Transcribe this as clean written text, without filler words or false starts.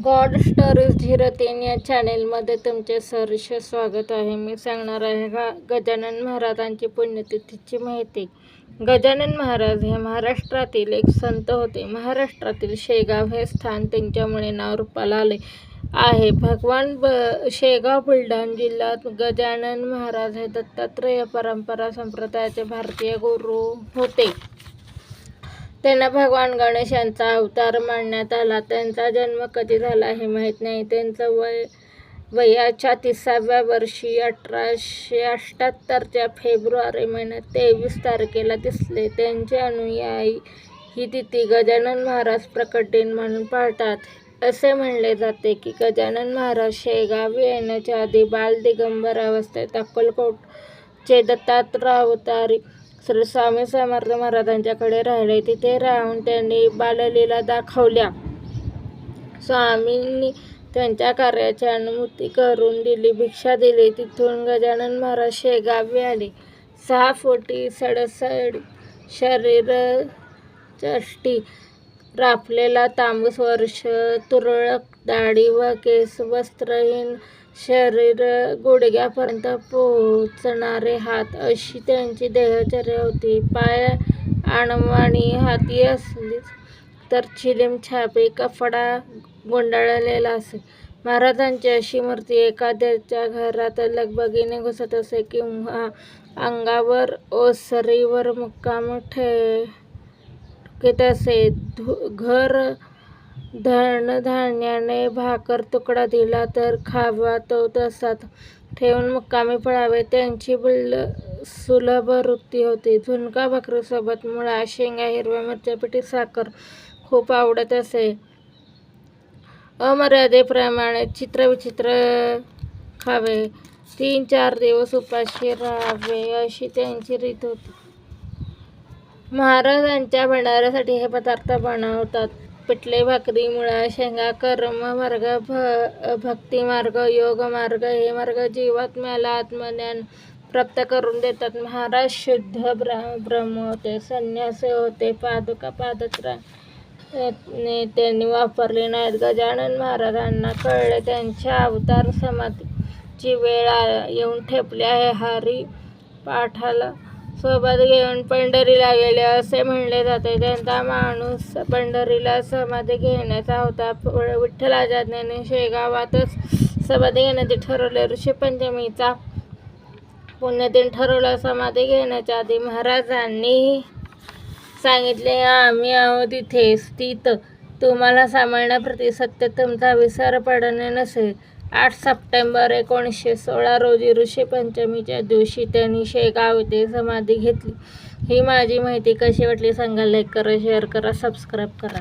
God stories 03 या चॅनेलमध्ये तुमचे सहर्ष स्वागत आहे. मी सांगणार आहे गजानन महाराजांची पुण्यतिथीची माहिती. गजानन महाराज हे महाराष्ट्रातील एक संत होते. महाराष्ट्रातील शेगाव हे स्थान त्यांच्यामुळे नाव रूपाला आले आहे. भगवान शेगाव बुलढाणा जिल्ह्यात गजानन महाराज हे दत्तात्रेय परंपरा संप्रदायाचे भारतीय गुरु होते. त्यांना भगवान गणेश यांचा अवतार मानण्यात आला. त्यांचा जन्म कधी झाला हे माहीत नाही. त्यांचं वयाच्या 30व्या वर्षी 1878च्या फेब्रुवारी महिन्यात 23 तारखेला दिसले. त्यांचे अनुयायी ही तिथी गजानन महाराज प्रकट दिन म्हणून पाळतात. असे म्हणले जाते की गजानन महाराज शेगावी येण्याच्या आधी बाल दिगंबर अवस्थेत अक्कलकोटचे दत्तात्रय अवतारी श्री स्वामी समर्थ महाराजांच्याकडे राहिले. तिथे राहून त्यांनी बाललीला दाखवल्या. स्वामींनी त्यांच्या कार्याची अनुमती करून दिली, भिक्षा दिली. तिथून गजानन महाराज शेगावी आले. 6 फुटी सडसडी शरीरयष्टी, राफलेला तांबूस वर्ष, तुरळक दाढी व केस, वस्त्रहीन शरीर, गुडघ्यापर्यंत पोहोचणारे हात अशी त्यांची देहचर्या होती. पाय आणवाणी, हाती असलीच तर चिलीम छापे कपडा गुंडाळलेला असे. महाराजांची अशी मूर्ती एखाद्याच्या घरात लगबगीने घुसत असे किंवा अंगावर ओसरीवर मुक्काम ठेकीत असे. घर धनधान्याने भाकर तुकडा दिला तर खावा, तो तसाच ठेवून मुक्कामी पळावे. त्यांची सुलभ वृत्ती होती. झुणका भाकरीसोबत मुळा, शेंगा, हिरव्या मिरच्या, पिठी साखर खूप आवडत असे. अमर्यादेप्रमाणे चित्रविचित्र खावे. 3-4 दिवस उपाशी राहावे अशी त्यांची रीत होती. महाराजांच्या भंडाऱ्यासाठी हे पदार्थ बनवतात. पिठले, भाकरी, मुळा, शेंगा. कर्म मार्ग, भक्ती मार्ग, योग मार्ग हे मार्ग जीवात्म्याला आत्मज्ञान प्राप्त करून देतात. महाराज शुद्ध ब्रह्म होते, संन्यासी होते. पादुका पादत्राणे त्यांनी वापरले नाहीत. गजानन महाराजांना कळले त्यांच्या अवतार समाधीची वेळ येऊन ठेपली आहे. हरी पाठाला सोबत घेऊन पंढरीला गेले असे म्हणले जाते. त्यांचा माणूस पंढरीला समाधी घेण्याचा होता. विठ्ठलाच्या आज्ञेने शेगावातच समाधी घेण्याचे ठरवले. ऋषीपंचमीचा पुण्यदिन ठरवला. समाधी घेण्याच्या आधी महाराजांनी सांगितले, आम्ही आहोत इथे स्थित, तुम्हाला सांभाळण्याप्रती सत्य तुमचा विसर पडणे नसेल. 8 सप्टेंबर 1916 रोजी ऋषीपंचमीच्या दिवशी त्यांनी शेगाव येथे समाधी घेतली. ही माझी माहिती कशी वाटली सांगा. लाईक करा, शेअर करा, सबस्क्राईब करा.